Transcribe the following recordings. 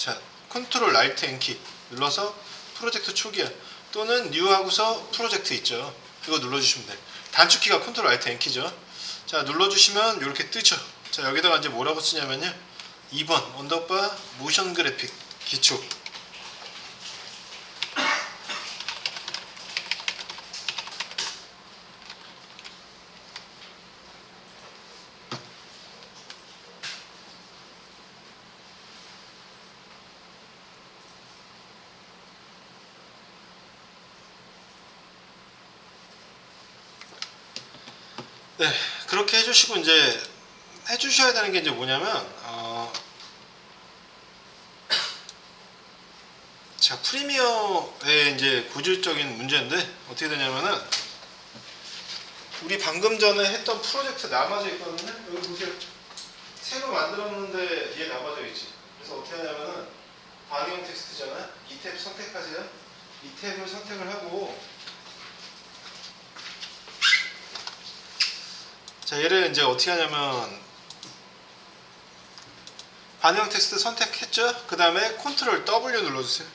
자, 컨트롤 알트 N키 눌러서 프로젝트 초기화 또는 뉴 하고서 프로젝트 있죠. 이거 눌러주시면 돼. 단축키가 컨트롤 알트 N키죠. 자, 눌러주시면 이렇게 뜨죠. 자, 여기다가 이제 뭐라고 쓰냐면요. 2번 언더바 모션 그래픽 기초. 네, 그렇게 해주시고 이제 해주셔야 되는 게 이제 뭐냐면 자, 프리미어의 이제 고질적인 문제인데 어떻게 되냐면은 우리 방금 전에 했던 프로젝트 남아져 있거든요. 여기 보세요. 새로 만들었는데 얘 남아져 있지. 그래서 어떻게 하냐면은 방영 텍스트잖아. 이 탭 선택하세요. 이 탭을 선택을 하고 자, 얘를 이제 어떻게 하냐면 반영 텍스트 선택했죠? 그 다음에 컨트롤 W 눌러주세요.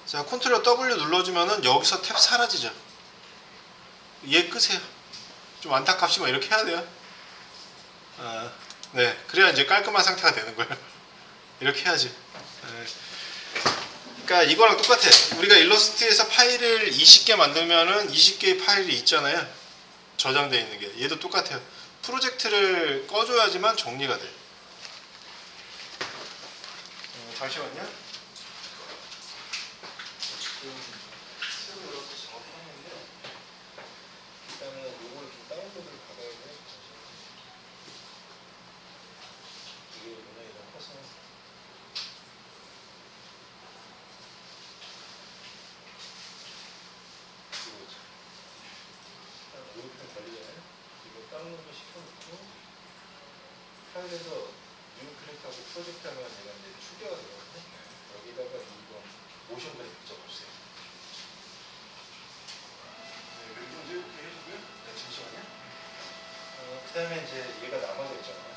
자, 컨트롤 W 눌러주면은 여기서 탭 사라지죠. 얘 끄세요. 좀 안타깝지만 이렇게 해야 돼요. 네, 그래야 이제 깔끔한 상태가 되는 거예요. 이렇게 해야지. 네. 그러니까 이거랑 똑같아. 우리가 일러스트에서 파일을 20개 만들면은 20개의 파일이 있잖아요. 저장되어 있는 게. 얘도 똑같아요. 프로젝트를 꺼줘야지만 정리가 돼. 잠시만요. 새로 열어서 작업하는데 일단은 요거를 좀 다운로드를 받아야 돼. 이게 문양이 너무 커서 모의편 걸리잖아요. 이거 다운로드 시켜놓고 파일에서 뉴 클릭하고 프로젝트 하면 내가 이제 추가가 되거든요. 여기다가 이거 모션 그래픽 적어주세요. 네, 그리고 이렇게 해주고요. 네, 잠시만요. 그 다음에 이제 얘가 남아져 있잖아요.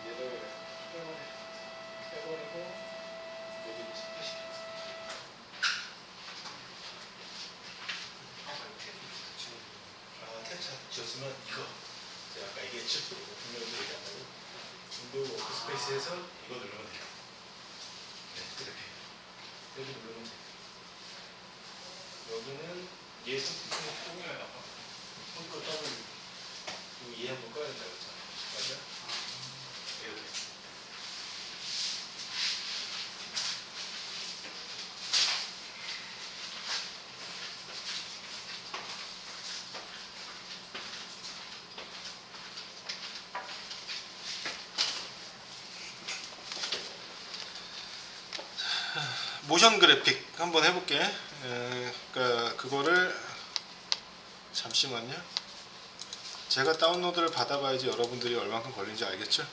얘를 빼버리고 여기 스페시픽. 탭 지었으면 이거 제가 아까 얘기했죠. 분명히 얘기한다고 윈도우 워크스페이스에서 이거 누르면 돼요. 네, 이렇게 여기 누르면 돼요. 여기는 얘 선택을 통해요. 컴퓨터 더블 얘 한번 꺼야 된다고 했잖아. 맞아? 이렇게. 모션 그래픽 한번 해볼게. 그러니까 그거를 잠시만요. 제가 다운로드를 받아봐야지 여러분들이 얼만큼 걸리는지 알겠죠?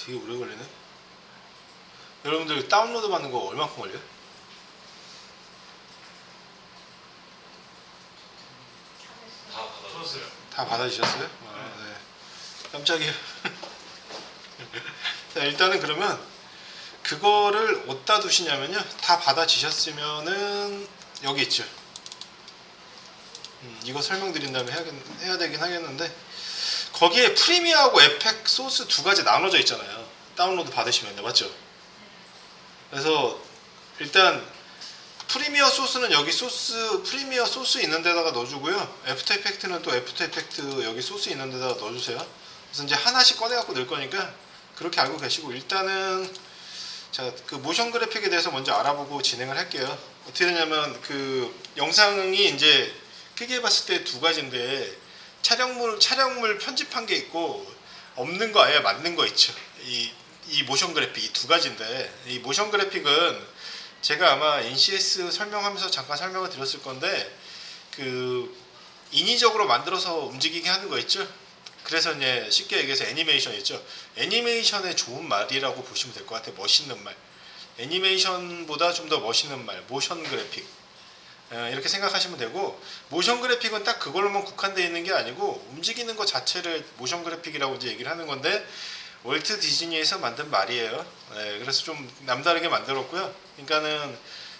되게 오래 걸리네. 여러분들 다운로드 받는 거 얼마큼 걸려요? 다 받아줬어요. 다 받아주셨어요? 네. 깜짝이야. 자, 일단은 그러면 그거를 어디다 두시냐면요. 다 받아주셨으면은 여기 있죠. 이거 설명드린 다음에 해야 되긴 하겠는데 거기에 프리미어하고 에펙 소스 두 가지 나눠져 있잖아요. 다운로드 받으시면요. 맞죠? 그래서 일단 프리미어 소스는 여기 프리미어 소스 있는 데다가 넣어주고요. 애프터 이펙트는 또 애프터 이펙트 여기 소스 있는 데다가 넣어주세요. 그래서 이제 하나씩 꺼내갖고 넣을 거니까 그렇게 알고 계시고 일단은 자, 그 모션 그래픽에 대해서 먼저 알아보고 진행을 할게요. 어떻게 되냐면 그 영상이 이제 크게 봤을 때 두 가지인데 촬영물 편집한 게 있고 없는 거 아예 맞는 거 있죠. 이 모션 그래픽 이 두 가지인데 이 모션 그래픽은 제가 아마 NCS 설명하면서 잠깐 설명을 드렸을 건데 그 인위적으로 만들어서 움직이게 하는 거 있죠. 그래서 이제 쉽게 얘기해서 애니메이션 있죠. 애니메이션의 좋은 말이라고 보시면 될 것 같아요. 멋있는 말. 애니메이션보다 좀 더 멋있는 말, 모션 그래픽. 이렇게 생각하시면 되고 모션 그래픽은 딱 그걸로만 국한되어 있는 게 아니고 움직이는 것 자체를 모션 그래픽이라고 이제 얘기를 하는 건데 월트 디즈니에서 만든 말이에요. 그래서 좀 남다르게 만들었고요. 그러니까는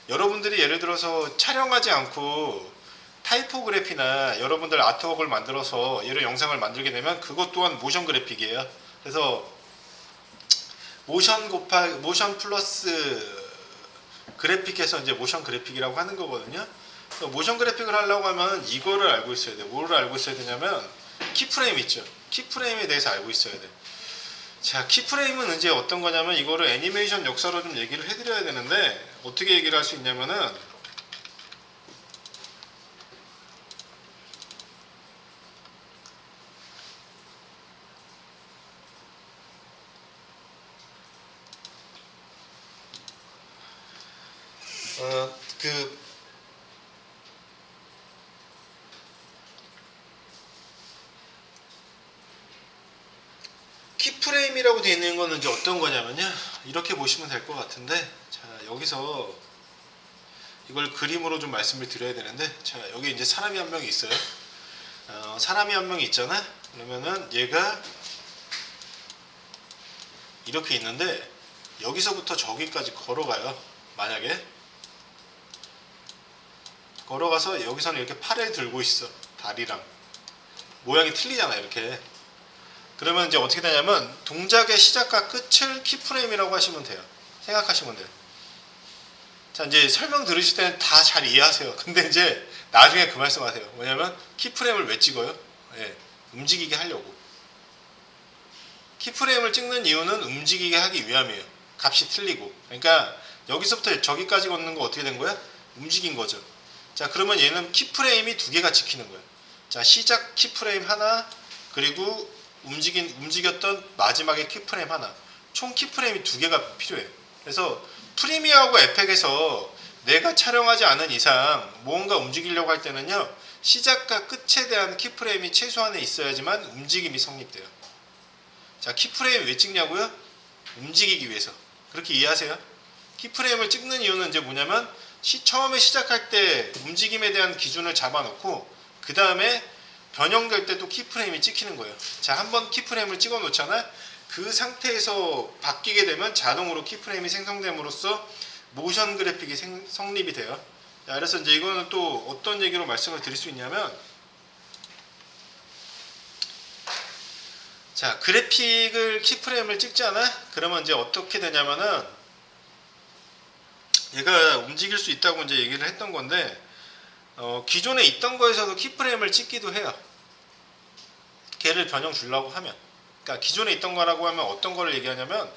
여러분들이 예를 들어서 촬영하지 않고 타이포그래피나 여러분들 아트웍을 만들어서 예를 영상을 만들게 되면 그것 또한 모션 그래픽이에요. 그래서 모션 플러스 그래픽에서 이제 모션 그래픽이라고 하는 거거든요. 모션 그래픽을 하려고 하면 이거를 알고 있어야 돼요. 뭐를 알고 있어야 되냐면 키프레임 있죠. 키프레임에 대해서 알고 있어야 돼. 자, 키프레임은 이제 어떤 거냐면 이거를 애니메이션 역사로 좀 얘기를 해드려야 되는데 어떻게 얘기를 할 수 있냐면은 그 키프레임이라고 되어 있는 거는 이제 어떤 거냐면요. 이렇게 보시면 될 것 같은데 자, 여기서 이걸 그림으로 좀 말씀을 드려야 되는데 자, 여기 이제 사람이 한 명이 있어요. 사람이 한 명이 있잖아. 그러면은 얘가 이렇게 있는데 여기서부터 저기까지 걸어가요. 만약에 걸어가서 여기서는 이렇게 팔을 들고 있어. 다리랑 모양이 틀리잖아 이렇게. 그러면 이제 어떻게 되냐면 동작의 시작과 끝을 키프레임이라고 하시면 돼요. 생각하시면 돼요. 자, 이제 설명 들으실 때는 다 잘 이해하세요. 근데 이제 나중에 그 말씀하세요. 뭐냐면 키프레임을 왜 찍어요? 움직이게 하려고. 키프레임을 찍는 이유는 움직이게 하기 위함이에요. 값이 틀리고. 그러니까 여기서부터 저기까지 걷는 거 어떻게 된 거야? 움직인 거죠. 자, 그러면 얘는 키프레임이 두 개가 찍히는 거예요. 자, 시작 키프레임 하나, 그리고 움직였던 마지막에 키프레임 하나. 총 키프레임이 두 개가 필요해요. 그래서 프리미어하고 에펙에서 내가 촬영하지 않은 이상 뭔가 움직이려고 할 때는요, 시작과 끝에 대한 키프레임이 최소한에 있어야지만 움직임이 성립돼요. 자, 키프레임 왜 찍냐고요? 움직이기 위해서. 그렇게 이해하세요? 키프레임을 찍는 이유는 이제 뭐냐면 처음에 시작할 때 움직임에 대한 기준을 잡아놓고 그 다음에 변형될 때 또 키프레임이 찍히는 거예요. 자, 한번 키프레임을 찍어 놓잖아. 그 상태에서 바뀌게 되면 자동으로 키프레임이 생성됨으로써 모션 그래픽이 성립이 돼요. 자, 그래서 이제 이거는 또 어떤 얘기로 말씀을 드릴 수 있냐면 자, 그래픽을 키프레임을 찍잖아. 그러면 이제 어떻게 되냐면은 얘가 움직일 수 있다고 이제 얘기를 했던 건데 기존에 있던 거에서도 키프레임을 찍기도 해요. 걔를 변형 주려고 하면. 그러니까 기존에 있던 거라고 하면 어떤 거를 얘기하냐면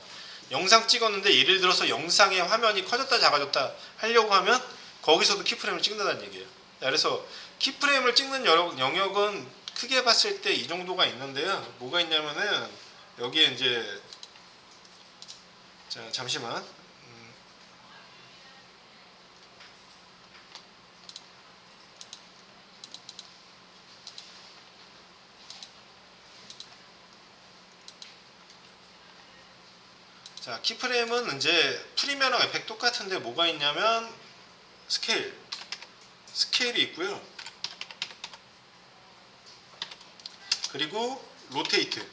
영상 찍었는데 예를 들어서 영상의 화면이 커졌다 작아졌다 하려고 하면 거기서도 키프레임을 찍는다는 얘기예요. 그래서 키프레임을 찍는 영역은 크게 봤을 때 이 정도가 있는데요. 뭐가 있냐면은 여기에 이제 자, 잠시만. 자, 키프레임은 이제 프리미어랑 에펙 똑같은데 뭐가 있냐면 스케일이 있고요. 그리고 로테이트,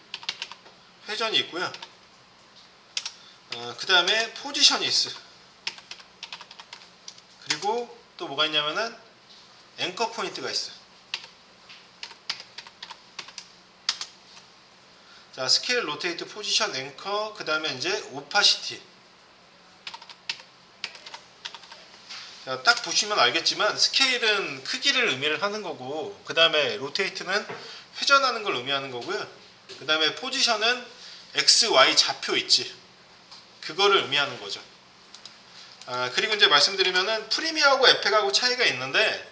회전이 있고요. 그 다음에 포지션이 있어. 그리고 또 뭐가 있냐면은 앵커 포인트가 있어. 자, 스케일, 로테이트, 포지션, 앵커, 그 다음에 이제 오파시티. 자, 딱 보시면 알겠지만 스케일은 크기를 의미를 하는 거고, 그 다음에 로테이트는 회전하는 걸 의미하는 거고요. 그 다음에 포지션은 X, Y 좌표 있지. 그거를 의미하는 거죠. 그리고 이제 말씀드리면은 프리미어하고 에펙하고 차이가 있는데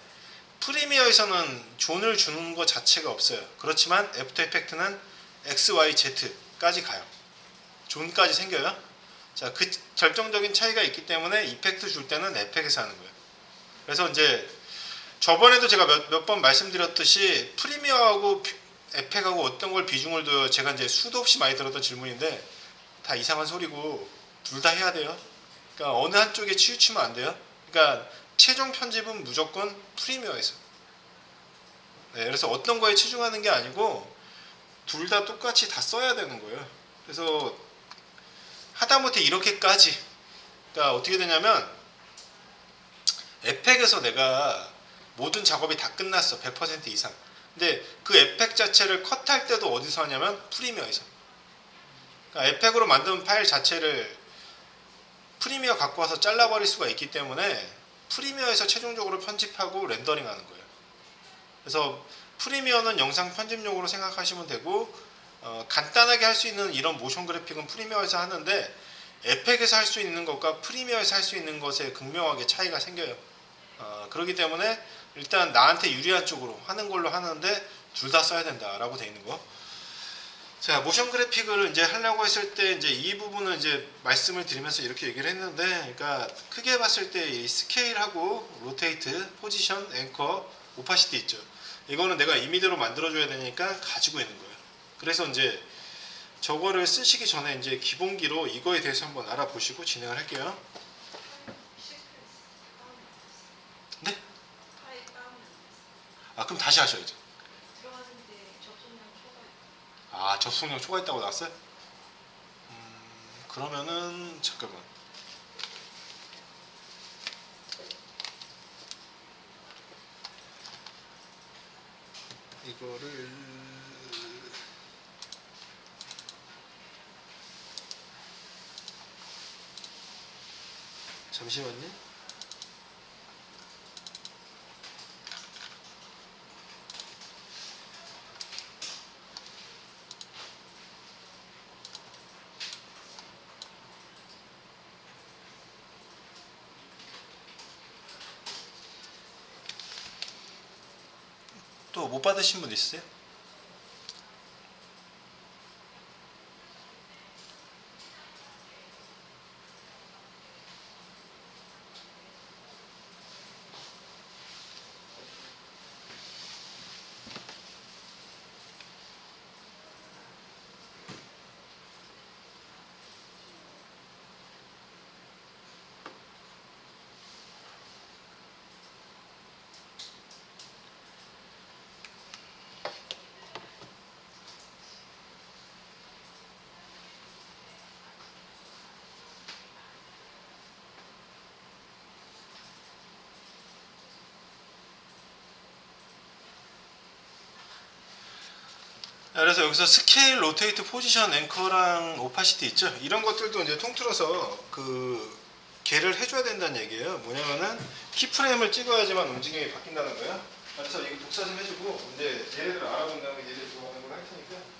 프리미어에서는 존을 주는 것 자체가 없어요. 그렇지만 애프터 이펙트는 X, Y, Z까지 가요. 존까지 생겨요. 자, 그 결정적인 차이가 있기 때문에 이펙트 줄 때는 에펙에서 하는 거예요. 그래서 이제 저번에도 제가 몇 번 말씀드렸듯이 프리미어하고 에펙하고 어떤 걸 비중을 둬요. 제가 이제 수도 없이 많이 들었던 질문인데 다 이상한 소리고 둘 다 해야 돼요. 그러니까 어느 한쪽에 치우치면 안 돼요. 그러니까 최종 편집은 무조건 프리미어에서. 네, 그래서 어떤 거에 치중하는 게 아니고 둘 다 똑같이 다 써야 되는 거예요. 그래서 하다못해 이렇게까지. 그러니까 어떻게 되냐면 에펙에서 내가 모든 작업이 다 끝났어. 100% 이상. 근데 그 에펙 자체를 컷할 때도 어디서 하냐면 프리미어에서. 그러니까 에펙으로 만든 파일 자체를 프리미어 갖고 와서 잘라버릴 수가 있기 때문에 프리미어에서 최종적으로 편집하고 렌더링하는 거예요. 그래서 프리미어는 영상 편집용으로 생각하시면 되고 간단하게 할 수 있는 이런 모션 그래픽은 프리미어에서 하는데 에펙에서 할 수 있는 것과 프리미어에서 할 수 있는 것에 극명하게 차이가 생겨요. 그렇기 때문에 일단 나한테 유리한 쪽으로 하는 걸로 하는데 둘 다 써야 된다라고 돼 있는 거. 자, 모션 그래픽을 이제 하려고 했을 때 이제 이 부분은 이제 말씀을 드리면서 이렇게 얘기를 했는데, 그러니까 크게 봤을 때 이 스케일하고 로테이트, 포지션, 앵커, 오파시티 있죠. 이거는 내가 이미지로 만들어줘야 되니까 가지고 있는 거예요. 그래서 이제 저거를 쓰시기 전에 이제 기본기로 이거에 대해서 한번 알아보시고 진행을 할게요. 네? 그럼 다시 하셔야죠. 접속량 초과했다고 나왔어요? 그러면은 잠깐만. 이거를 잠시만요. 또 못 받으신 분 있으세요? 그래서 여기서 스케일, 로테이트, 포지션, 앵커랑 오파시티 있죠? 이런 것들도 이제 통틀어서 그 개를 해줘야 된다는 얘기예요. 뭐냐면은 키프레임을 찍어야지만 움직임이 바뀐다는 거예요. 그래서 이거 복사 좀 해주고 이제 얘네들 알아본 다음에 얘네들 들어가는 걸 할 테니까.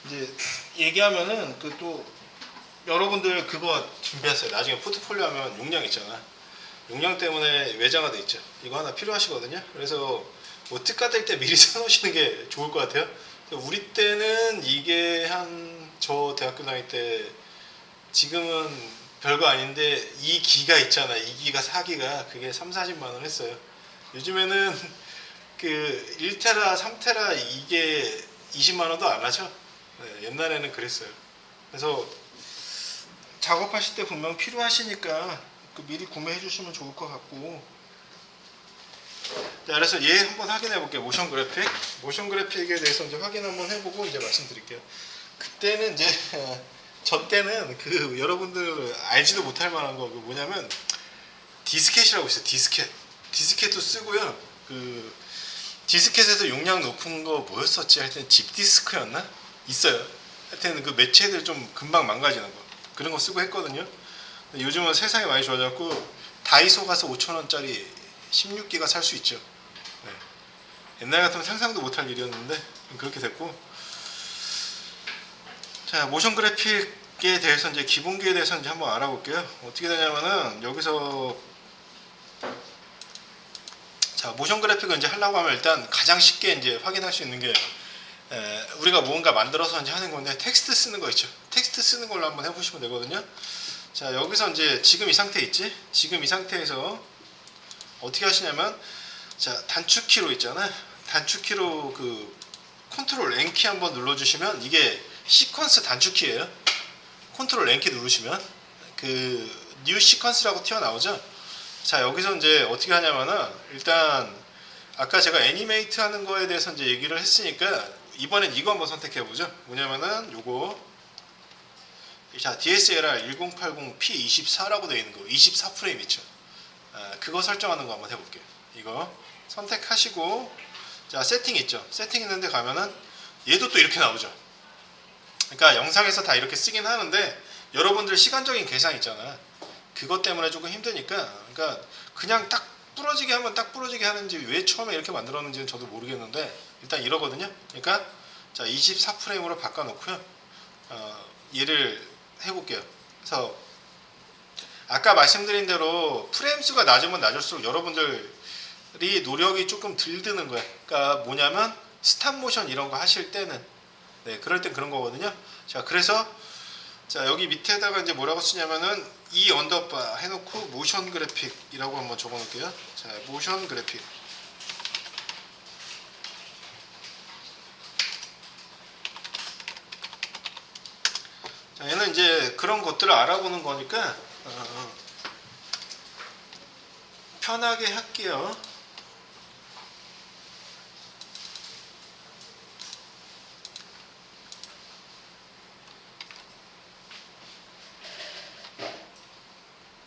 이제 얘기하면은 그 또 여러분들 그거 준비하세요. 나중에 포트폴리오 하면 용량 있잖아. 용량 때문에 외장하돼 있죠. 이거 하나 필요하시거든요. 그래서 뭐 특가 될 때 미리 사놓으시는 게 좋을 것 같아요. 우리 때는 이게 한 저 대학교 다닐 때 지금은 별거 아닌데 2기가 있잖아. 2기가 4기가 그게 3, 40만 원 했어요. 요즘에는 그 1테라, 3테라 이게 20만 원도 안 하죠. 네, 옛날에는 그랬어요. 그래서 작업하실 때 분명 필요하시니까 그 미리 구매해 주시면 좋을 것 같고. 자, 그래서 얘 한번 확인해 볼게요. 모션 그래픽. 모션 그래픽에 대해서 이제 확인 한번 해보고 이제 말씀드릴게요. 그때는 이제 저 때는 그 여러분들 알지도 못할 만한 거 그 뭐냐면 디스켓이라고 있어요. 디스켓도 쓰고요. 그 디스켓에서 용량 높은 거 뭐였었지? 하여튼 집 디스크였나? 있어요. 하여튼 그 매체들 좀 금방 망가지는 거 그런 거 쓰고 했거든요. 요즘은 세상이 많이 좋아졌고 다이소 가서 5,000원짜리 16기가 살 수 있죠. 네. 옛날 같으면 상상도 못할 일이었는데 그렇게 됐고. 자, 모션 그래픽에 대해서 이제 기본기에 대해서 이제 한번 알아볼게요. 어떻게 되냐면은 여기서 자, 모션 그래픽을 이제 하려고 하면 일단 가장 쉽게 이제 확인할 수 있는 게 우리가 뭔가 만들어서 이제 하는 건데 텍스트 쓰는 거 있죠. 텍스트 쓰는 걸로 한번 해보시면 되거든요. 자, 여기서 이제 지금 이 상태 있지? 지금 이 상태에서 어떻게 하시냐면 자, 단축키로 있잖아. 단축키로 그 컨트롤 N키 한번 눌러주시면 이게 시퀀스 단축키예요. 컨트롤 N키 누르시면 그 뉴 시퀀스라고 튀어나오죠. 자, 여기서 이제 어떻게 하냐면은 일단 아까 제가 애니메이트 하는 거에 대해서 이제 얘기를 했으니까 이번엔 이거 한번 선택해 보죠. 뭐냐면은 요거 자, DSLR 1080p24라고 되어 있는 거 24프레임 있죠. 그거 설정하는 거 한번 해볼게요. 이거 선택하시고 자, 세팅 있죠. 세팅 있는데 가면은 얘도 또 이렇게 나오죠. 그러니까 영상에서 다 이렇게 쓰긴 하는데 여러분들 시간적인 계산 있잖아. 그것 때문에 조금 힘드니까 그러니까 그냥 딱 부러지게 하면 딱 부러지게 하는지 왜 처음에 이렇게 만들었는지는 저도 모르겠는데 일단 이러거든요. 그러니까 자, 24프레임으로 바꿔놓고요. 얘를 해볼게요. 그래서 아까 말씀드린 대로 프레임 수가 낮으면 낮을수록 여러분들이 노력이 조금 덜 드는 거예요. 그러니까 뭐냐면 스탑 모션 이런 거 하실 때는 네, 그럴 땐 그런 거거든요. 자, 그래서 자, 여기 밑에다가 이제 뭐라고 쓰냐면은 이 언더바 해놓고 모션 그래픽이라고 한번 적어놓을게요. 자, 모션 그래픽. 자, 얘는 이제 그런 것들을 알아보는 거니까 편하게 할게요.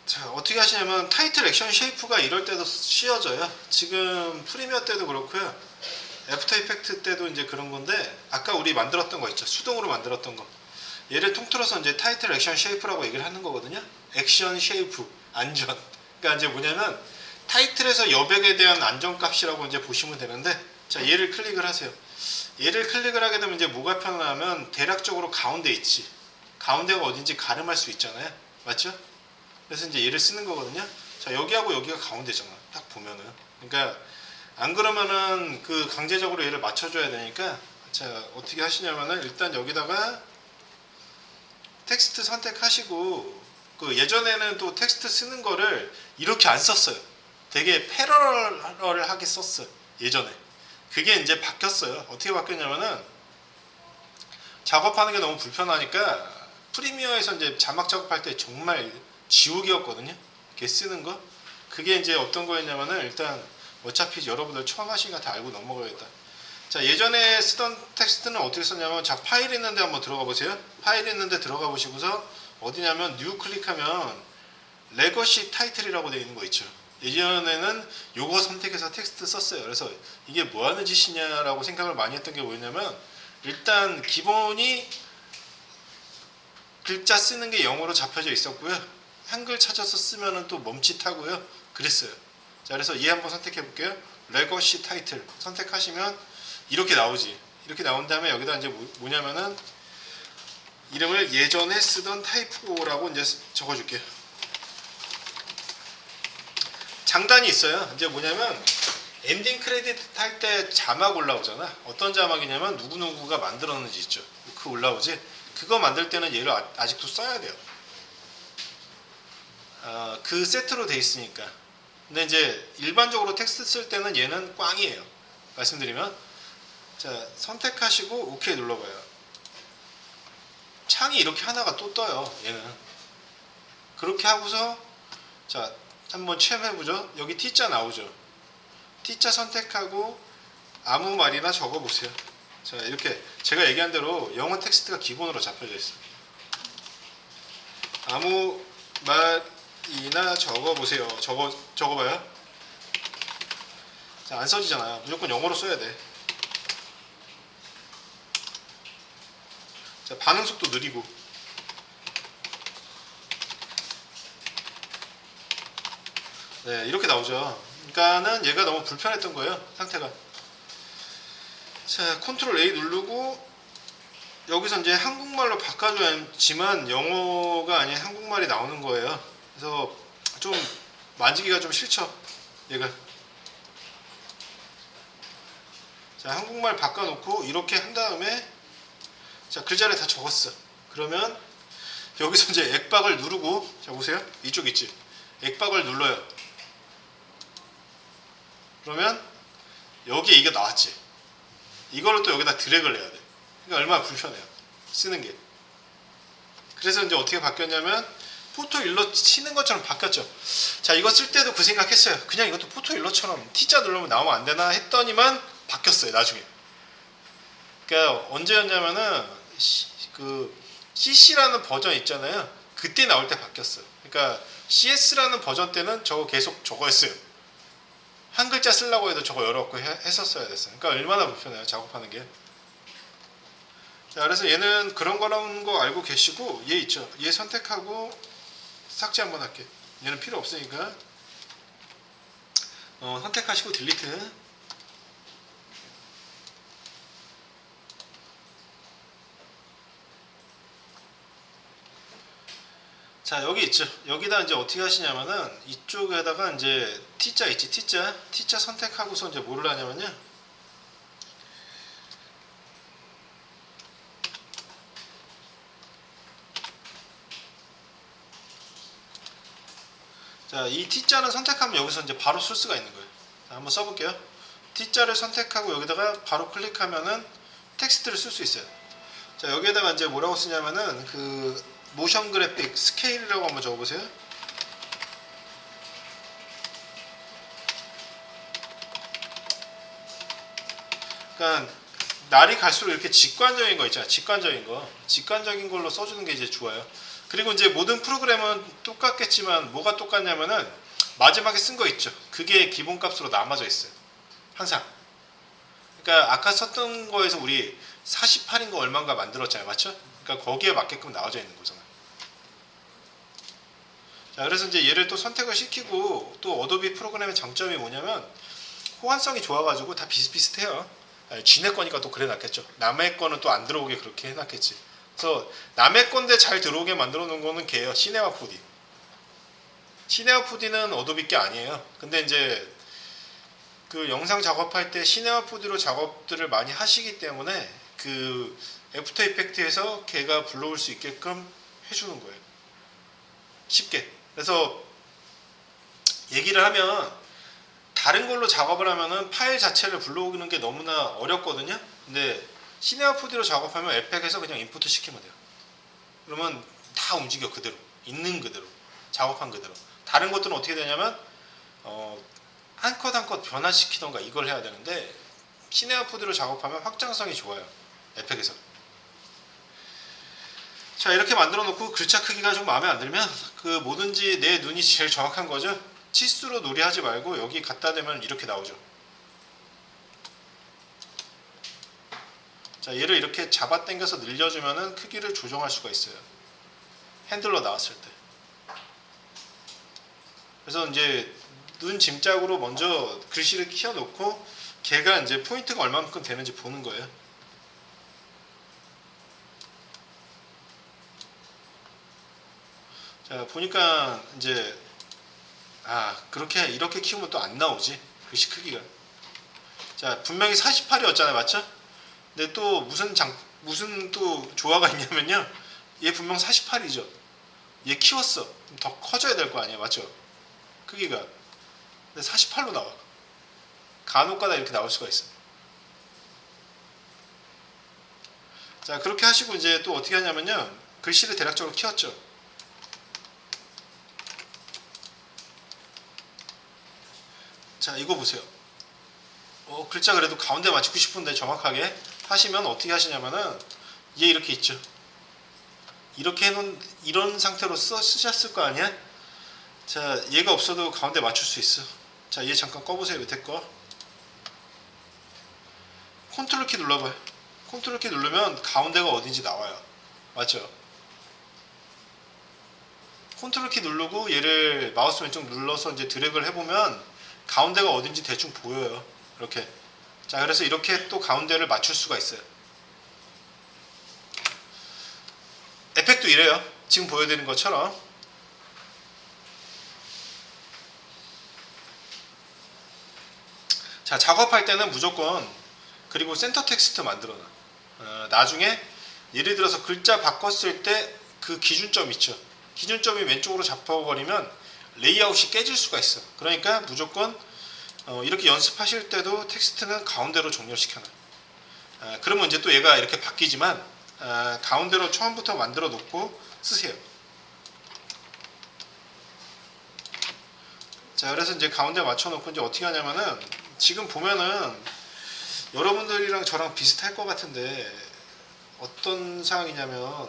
자, 어떻게 하시냐면 타이틀 액션 쉐이프가 이럴 때도 씌워져요. 지금 프리미어 때도 그렇고요. 애프터 이펙트 때도 이제 그런 건데 아까 우리 만들었던 거 있죠. 수동으로 만들었던 거. 얘를 통틀어서 이제 타이틀 액션 쉐이프라고 얘기를 하는 거거든요. 액션 쉐이프, 안전. 그러니까 이제 뭐냐면 타이틀에서 여백에 대한 안전값이라고 이제 보시면 되는데 자, 얘를 클릭을 하세요. 얘를 클릭을 하게 되면 이제 뭐가 편하냐면 대략적으로 가운데 있지. 가운데가 어딘지 가름할 수 있잖아요. 맞죠? 그래서 이제 얘를 쓰는 거거든요. 자, 여기하고 여기가 가운데잖아. 딱 보면은. 그러니까 안 그러면은 그 강제적으로 얘를 맞춰줘야 되니까 자, 어떻게 하시냐면은 일단 여기다가 텍스트 선택하시고 그 예전에는 또 텍스트 쓰는 거를 이렇게 안 썼어요. 되게 패러럴하게 썼어요. 예전에. 그게 이제 바뀌었어요. 어떻게 바뀌었냐면은 작업하는 게 너무 불편하니까 프리미어에서 이제 자막 작업할 때 정말 지옥이었거든요. 이렇게 쓰는 거. 그게 이제 어떤 거였냐면은 일단 어차피 여러분들 처음 하시니까 다 알고 넘어가겠다. 자, 예전에 쓰던 텍스트는 어떻게 썼냐면 자, 파일 있는데 한번 들어가 보세요. 파일 있는데 들어가 보시고서 어디냐면 뉴 클릭하면 레거시 타이틀이라고 되어 있는 거 있죠. 예전에는 요거 선택해서 텍스트 썼어요. 그래서 이게 뭐 하는 짓이냐라고 생각을 많이 했던 게 뭐였냐면 일단 기본이 글자 쓰는 게 영어로 잡혀져 있었고요. 한글 찾아서 쓰면은 또 멈칫하고요. 그랬어요. 자, 그래서 얘 한번 선택해 볼게요. 레거시 타이틀 선택하시면 이렇게 나오지. 이렇게 나온 다음에 여기다 이제 뭐냐면은 이름을 예전에 쓰던 타입4라고 이제 적어줄게요. 장단이 있어요. 이제 뭐냐면 엔딩 크레딧 할 때 자막 올라오잖아. 어떤 자막이냐면 누구누구가 만들었는지 있죠. 그 올라오지. 그거 만들 때는 얘를 아직도 써야 돼요. 그 세트로 돼 있으니까. 근데 이제 일반적으로 텍스트 쓸 때는 얘는 꽝이에요. 말씀드리면 자 선택하시고 OK 눌러봐요. 창이 이렇게 하나가 또 떠요. 얘는 그렇게 하고서 자 한번 체험해보죠. 여기 T자 나오죠. T자 선택하고 아무 말이나 적어보세요. 자 이렇게 제가 얘기한 대로 영어 텍스트가 기본으로 잡혀져 있어요. 아무 말이나 적어보세요. 적어봐요. 자, 안 써지잖아요. 무조건 영어로 써야 돼. 자, 반응 속도 느리고. 네, 이렇게 나오죠. 그러니까는 얘가 너무 불편했던 거예요. 상태가. 자, 컨트롤 A 누르고 여기서 이제 한국말로 바꿔줘야지만 영어가 아닌 한국말이 나오는 거예요. 그래서 좀 만지기가 좀 싫죠. 얘가. 자, 한국말 바꿔놓고 이렇게 한 다음에 자, 글자를 다 적었어. 그러면 여기서 이제 액박을 누르고 자, 보세요. 이쪽 있지. 액박을 눌러요. 그러면 여기에 이게 나왔지. 이거를 또 여기다 드래그를 해야 돼. 그러니까 얼마나 불편해요. 쓰는 게. 그래서 이제 어떻게 바뀌었냐면 포토 일러 치는 것처럼 바뀌었죠. 자, 이거 쓸 때도 그 생각했어요. 그냥 이것도 포토 일러처럼 T자 누르면 나오면 안 되나 했더니만 바뀌었어요. 나중에. 그러니까 언제였냐면은 그 CC라는 버전 있잖아요. 그때 나올 때 바뀌었어요. 그러니까 CS라는 버전 때는 저거 계속 저거였어요. 한 글자 쓰려고 해도 저거 열었고 했었어야 됐어요. 그러니까 얼마나 불편해요. 작업하는 게. 자, 그래서 얘는 그런 거라는 거 알고 계시고 얘 있죠. 얘 선택하고 삭제 한번 할게. 얘는 필요 없으니까 선택하시고 딜리트. 자, 여기 있죠. 여기다 이제 어떻게 하시냐면은 이쪽에다가 이제 T자 있지. T자 선택하고서 이제 뭐를 하냐면요. 자, 이 T자는 선택하면 여기서 이제 바로 쓸 수가 있는 거예요. 자, 한번 써볼게요. T자를 선택하고 여기다가 바로 클릭하면은 텍스트를 쓸 수 있어요. 자, 여기에다가 이제 뭐라고 쓰냐면은 그 모션 그래픽 스케일이라고 한번 적어보세요. 그러니까 날이 갈수록 이렇게 직관적인 거 있잖아요. 직관적인 걸로 써주는 게 이제 좋아요. 그리고 이제 모든 프로그램은 똑같겠지만 뭐가 똑같냐면은 마지막에 쓴 거 있죠. 그게 기본값으로 남아져 있어요. 항상. 그러니까 아까 썼던 거에서 우리 48인 거 얼마인가 만들었잖아요. 맞죠? 그러니까 거기에 맞게끔 나와져 있는 거잖아요. 자, 그래서 이제 얘를 또 선택을 시키고 또 어도비 프로그램의 장점이 뭐냐면 호환성이 좋아가지고 다 비슷비슷해요. 지네 거니까 또 그래 놨겠죠. 남의 거는 또 안 들어오게 그렇게 해놨겠지. 그래서 남의 건데 잘 들어오게 만들어 놓은 거는 걔예요. 시네마 4D. 시네마 4D는 어도비 게 아니에요. 근데 이제 그 영상 작업할 때 시네마 4D로 작업들을 많이 하시기 때문에 그 애프터 이펙트에서 걔가 불러올 수 있게끔 해주는 거예요. 쉽게. 그래서 얘기를 하면 다른 걸로 작업을 하면은 파일 자체를 불러오는 게 너무나 어렵거든요. 근데 시네마 4D로 작업하면 에펙에서 그냥 인풋 시키면 돼요. 그러면 다 움직여 그대로. 있는 그대로. 작업한 그대로. 다른 것들은 어떻게 되냐면 한 컷 한 컷 변화시키던가 이걸 해야 되는데 시네마 4D로 작업하면 확장성이 좋아요. 에펙에서. 자, 이렇게 만들어 놓고 글자 크기가 좀 마음에 안 들면 그 뭐든지 내 눈이 제일 정확한 거죠. 치수로 놀이하지 말고 여기 갖다 대면 이렇게 나오죠. 자, 얘를 이렇게 잡아 당겨서 늘려주면은 크기를 조정할 수가 있어요. 핸들로 나왔을 때. 그래서 이제 눈 짐작으로 먼저 글씨를 키워놓고 걔가 이제 포인트가 얼마만큼 되는지 보는 거예요. 자 보니까 이제 그렇게 이렇게 키우면 또 안 나오지 글씨 크기가. 자 분명히 48이었잖아요, 맞죠? 근데 또 무슨 또 조화가 있냐면요, 얘 분명 48이죠. 얘 키웠어. 더 커져야 될 거 아니에요, 맞죠? 크기가. 근데 48로 나와. 간혹가다 이렇게 나올 수가 있어. 자 그렇게 하시고 이제 또 어떻게 하냐면요, 글씨를 대략적으로 키웠죠. 자 이거 보세요. 글자 그래도 가운데 맞추고 싶은데 정확하게 하시면 어떻게 하시냐면은 얘 이렇게 있죠. 이렇게 해놓은 이런 상태로 쓰셨을 거 아니야? 자 얘가 없어도 가운데 맞출 수 있어. 자 얘 잠깐 꺼보세요. 밑에 거 컨트롤 키 눌러봐요. 컨트롤 키 누르면 가운데가 어딘지 나와요, 맞죠? 컨트롤 키 누르고 얘를 마우스 왼쪽 눌러서 이제 드래그를 해보면 가운데가 어딘지 대충 보여요. 이렇게. 자 그래서 이렇게 또 가운데를 맞출 수가 있어요. 에펙도 이래요. 지금 보여드린 것처럼. 자 작업할 때는 무조건 그리고 센터 텍스트 만들어놔. 나중에 예를 들어서 글자 바꿨을 때 그 기준점 있죠. 기준점이 왼쪽으로 잡혀버리면 레이아웃이 깨질 수가 있어. 그러니까 무조건 이렇게 연습하실 때도 텍스트는 가운데로 정렬시켜놔. 그러면 이제 또 얘가 이렇게 바뀌지만 가운데로 처음부터 만들어 놓고 쓰세요. 자 그래서 이제 가운데 맞춰 놓고 이제 어떻게 하냐면은 지금 보면은 여러분들이랑 저랑 비슷할 것 같은데 어떤 상황이냐면,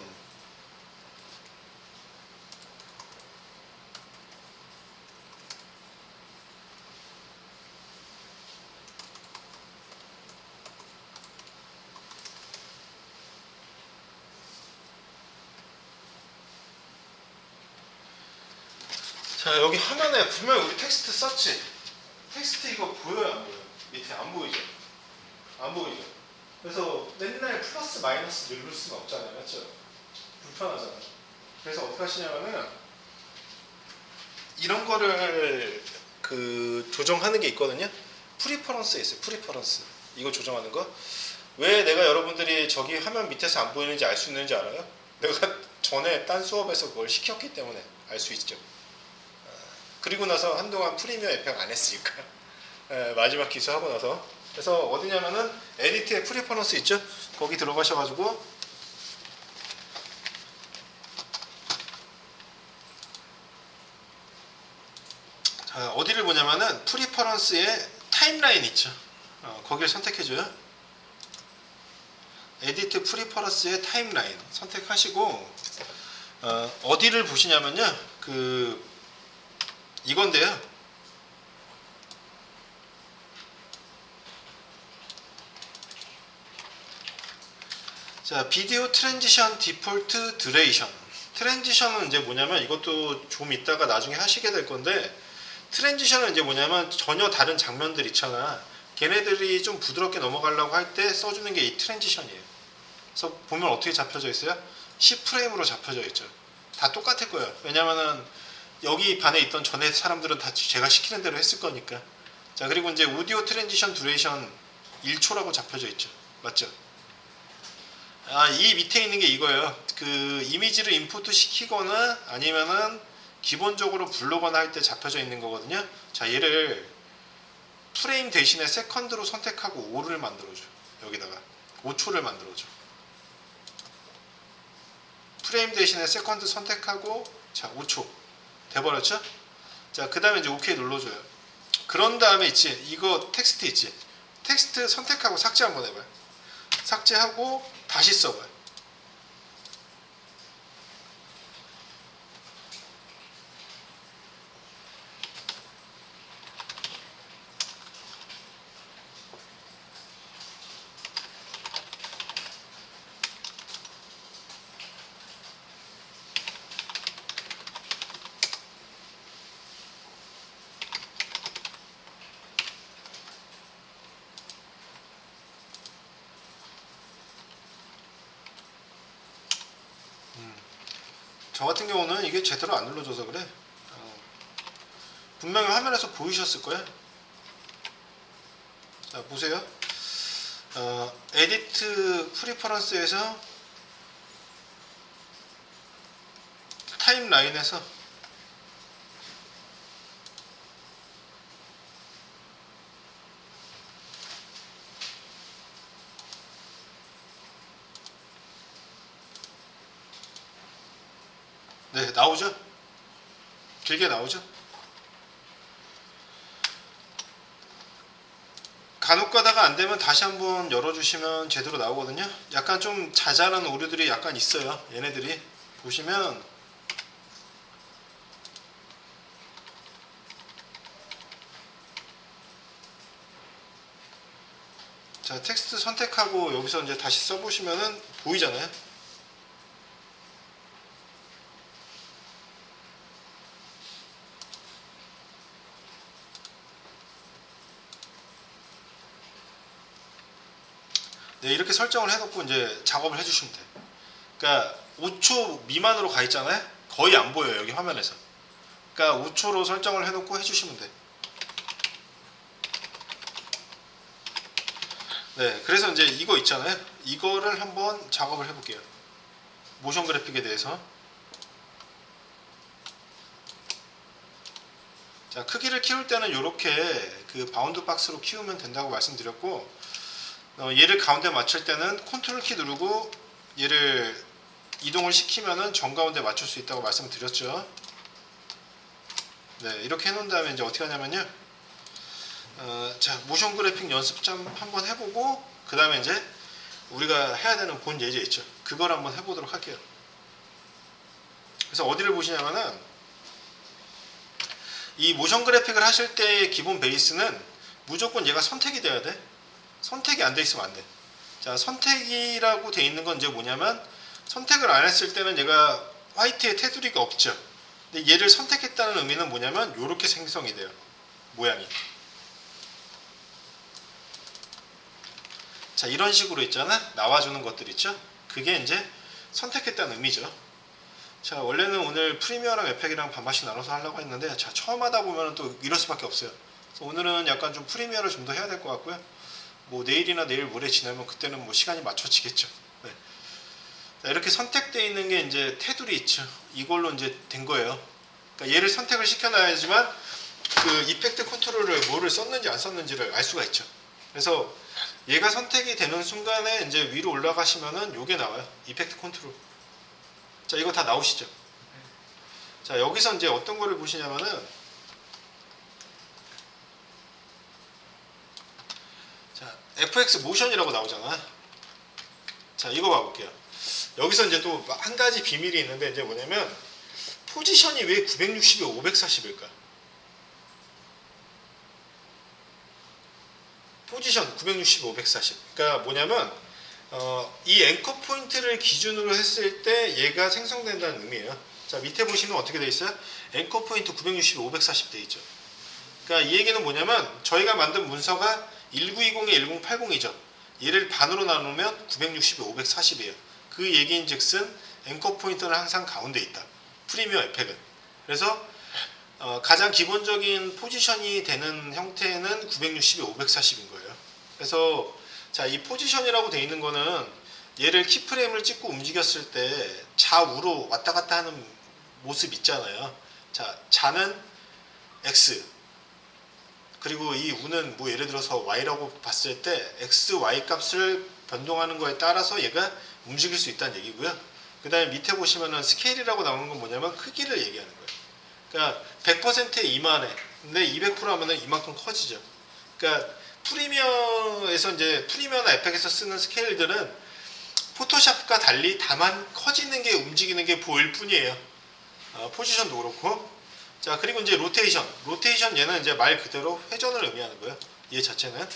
자 여기 화면에 분명히 우리 텍스트 썼지. 텍스트 이거 보여요 안 보여요? 밑에 안 보이죠? 안 보이죠? 그래서 맨날 플러스 마이너스 누를 수는 없잖아요, 맞죠? 불편하잖아요. 그래서 어떻게 하시냐면은 이런 거를 조정하는 게 있거든요. 프리퍼런스에 있어요. 프리퍼런스. 이거 조정하는 거. 왜 내가 여러분들이 저기 화면 밑에서 안 보이는지 알 수 있는지 알아요? 내가 전에 딴 수업에서 그걸 시켰기 때문에 알 수 있죠. 그리고 나서 한동안 프리미어 에펙 안 했으니까. 마지막 기수하고 나서. 그래서 어디냐면은 에디트에 프리퍼런스 있죠? 거기 들어가셔가지고 어디를 보냐면은 프리퍼런스에 타임라인 있죠. 거기를 선택해줘요. 에디트 프리퍼런스의 타임라인 선택하시고 어디를 보시냐면요, 이건데요. 자, 비디오 트랜지션 디폴트 드레이션. 트랜지션은 이제 뭐냐면 이것도 좀 이따가 나중에 하시게 될 건데, 트랜지션은 이제 뭐냐면 전혀 다른 장면들 있잖아. 걔네들이 좀 부드럽게 넘어가려고 할 때 써주는 게 이 트랜지션이에요. 그래서 보면 어떻게 잡혀져 있어요? 10프레임으로 잡혀져 있죠. 다 똑같을 거예요. 왜냐면은 여기 반에 있던 전에 사람들은 다 제가 시키는 대로 했을 거니까. 자, 그리고 이제 오디오 트랜지션 듀레이션 1초라고 잡혀져 있죠. 맞죠? 이 밑에 있는 게 이거예요. 이미지를 인풋 시키거나 아니면은 기본적으로 부르거나 할 때 잡혀져 있는 거거든요. 자, 얘를 프레임 대신에 세컨드로 선택하고 5를 만들어줘. 여기다가 5초를 만들어줘. 프레임 대신에 세컨드 선택하고, 자, 5초 돼버렸죠? 자, 그 다음에 이제 OK 눌러줘요. 그런 다음에 있지, 이거 텍스트 있지. 텍스트 선택하고 삭제 한번 해봐요. 삭제하고 다시 써봐요. 저 같은 경우는 이게 제대로 안 눌러줘서 그래. 분명히 화면에서 보이셨을 거예요. 자, 보세요. 에디트 프리퍼런스에서 타임라인에서 네, 나오죠? 길게 나오죠? 간혹 가다가 안 되면 다시 한번 열어주시면 제대로 나오거든요. 약간 좀 자잘한 오류들이 약간 있어요. 얘네들이 보시면 자, 텍스트 선택하고 여기서 이제 다시 써보시면은 보이잖아요. 네, 이렇게 설정을 해놓고 이제 작업을 해주시면 돼요. 그러니까 5초 미만으로 가 있잖아요. 거의 안 보여요, 여기 화면에서. 그러니까 5초로 설정을 해놓고 해주시면 돼요. 네, 그래서 이제 이거 있잖아요. 이거를 한번 작업을 해볼게요. 모션 그래픽에 대해서. 자, 크기를 키울 때는 이렇게 그 바운드 박스로 키우면 된다고 말씀드렸고, 얘를 가운데 맞출 때는 컨트롤 키 누르고 얘를 이동을 시키면은 정가운데 맞출 수 있다고 말씀드렸죠. 네, 이렇게 해놓은 다음에 이제 어떻게 하냐면요. 자, 모션 그래픽 연습 좀 한번 해보고, 그 다음에 이제 우리가 해야 되는 본 예제 있죠. 그걸 한번 해보도록 할게요. 그래서 어디를 보시냐면은, 이 모션 그래픽을 하실 때 기본 베이스는 무조건 얘가 선택이 돼야 돼. 선택이 안 돼 있으면 안 돼. 자, 선택이라고 돼 있는 건 이제 뭐냐면, 선택을 안 했을 때는 얘가 화이트에 테두리가 없죠. 근데 얘를 선택했다는 의미는 뭐냐면 이렇게 생성이 돼요. 모양이. 자, 이런 식으로 있잖아. 나와주는 것들 있죠. 그게 이제 선택했다는 의미죠. 자, 원래는 오늘 프리미어랑 에펙이랑 반반씩 나눠서 하려고 했는데, 자, 처음 하다 보면 또 이럴 수밖에 없어요. 그래서 오늘은 약간 좀 프리미어를 좀 더 해야 될 것 같고요. 뭐 내일이나 내일 모레 지나면 그때는 뭐 시간이 맞춰지겠죠. 네. 자, 이렇게 선택되어 있는 게 이제 테두리 있죠. 이걸로 이제 된 거예요. 그러니까 얘를 선택을 시켜놔야지만 그 이펙트 컨트롤을 뭐를 썼는지 안 썼는지를 알 수가 있죠. 그래서 얘가 선택이 되는 순간에 이제 위로 올라가시면은 요게 나와요. 이펙트 컨트롤. 자, 이거 다 나오시죠? 자, 여기서 이제 어떤 거를 보시냐면은, 자, FX 모션이라고 나오잖아. 자, 이거 봐볼게요. 여기서 이제 또 한 가지 비밀이 있는데, 이제 뭐냐면, 포지션이 왜 960에 540일까? 포지션 960, 540. 그러니까 뭐냐면 이 앵커 포인트를 기준으로 했을 때 얘가 생성된다는 의미예요. 자, 밑에 보시면 어떻게 돼 있어요? 앵커 포인트 960, 540 돼 있죠. 그러니까 이 얘기는 뭐냐면 저희가 만든 문서가 1920에 1080이죠. 얘를 반으로 나누면 960에 540이에요. 그 얘기인즉슨 앵커 포인트는 항상 가운데 있다. 프리미어 에펙은. 그래서 가장 기본적인 포지션이 되는 형태는 960에 540인 거예요. 그래서 자, 이 포지션이라고 되어 있는 거는 얘를 키프레임을 찍고 움직였을 때 좌우로 왔다 갔다 하는 모습 있잖아요. 자, 좌는 X, 그리고 이 우는 뭐 예를 들어서 Y라고 봤을 때 X, Y 값을 변동하는 거에 따라서 얘가 움직일 수 있다는 얘기고요. 그 다음에 밑에 보시면은 스케일이라고 나오는 건 뭐냐면 크기를 얘기하는 거예요. 그러니까 100%에 이만해. 근데 200% 하면은 이만큼 커지죠. 그러니까 프리미어에서 이제 프리미어나 에펙에서 쓰는 스케일들은 포토샵과 달리 다만 커지는 게 움직이는 게 보일 뿐이에요. 포지션도 그렇고. 자, 그리고 이제 로테이션. 로테이션 얘는 이제 말 그대로 회전을 의미하는 거예요. 얘 자체는.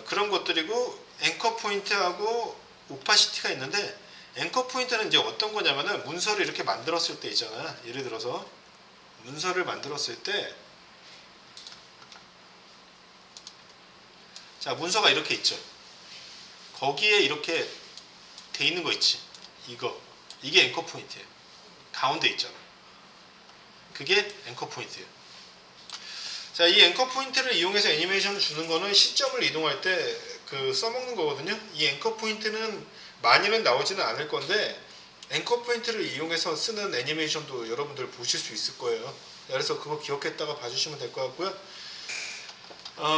그런 것들이고, 앵커 포인트하고 오파시티가 있는데, 앵커 포인트는 이제 어떤 거냐면은 문서를 이렇게 만들었을 때 있잖아. 예를 들어서 문서를 만들었을 때, 자, 문서가 이렇게 있죠. 거기에 이렇게 돼 있는 거 있지. 이게 앵커 포인트예요. 가운데 있잖아. 그게 앵커 포인트예요. 자, 이 앵커 포인트를 이용해서 애니메이션을 주는 거는 시점을 이동할 때 써먹는 거거든요. 이 앵커 포인트는 많이는 나오지는 않을 건데 앵커 포인트를 이용해서 쓰는 애니메이션도 여러분들 보실 수 있을 거예요. 그래서 그거 기억했다가 봐주시면 될 것 같고요.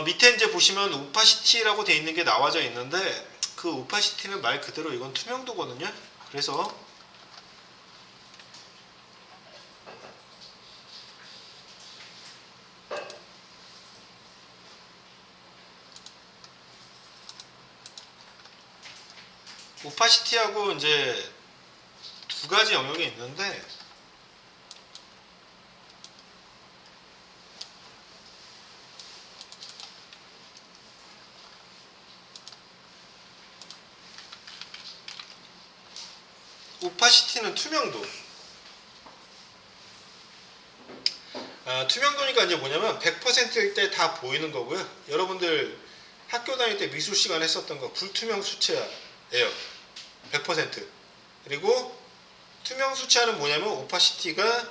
밑에 이제 보시면 오파시티라고 되어 있는 게 나와져 있는데 그 오파시티는 말 그대로 이건 투명도거든요. 그래서 오파시티하고 이제 두 가지 영역이 있는데 오파시티는 투명도. 투명도니까 이제 뭐냐면 100%일 때 다 보이는 거고요. 여러분들 학교 다닐 때 미술 시간 했었던 거 불투명 수채화예요. 100%. 그리고 투명 수채화는 뭐냐면 오파시티가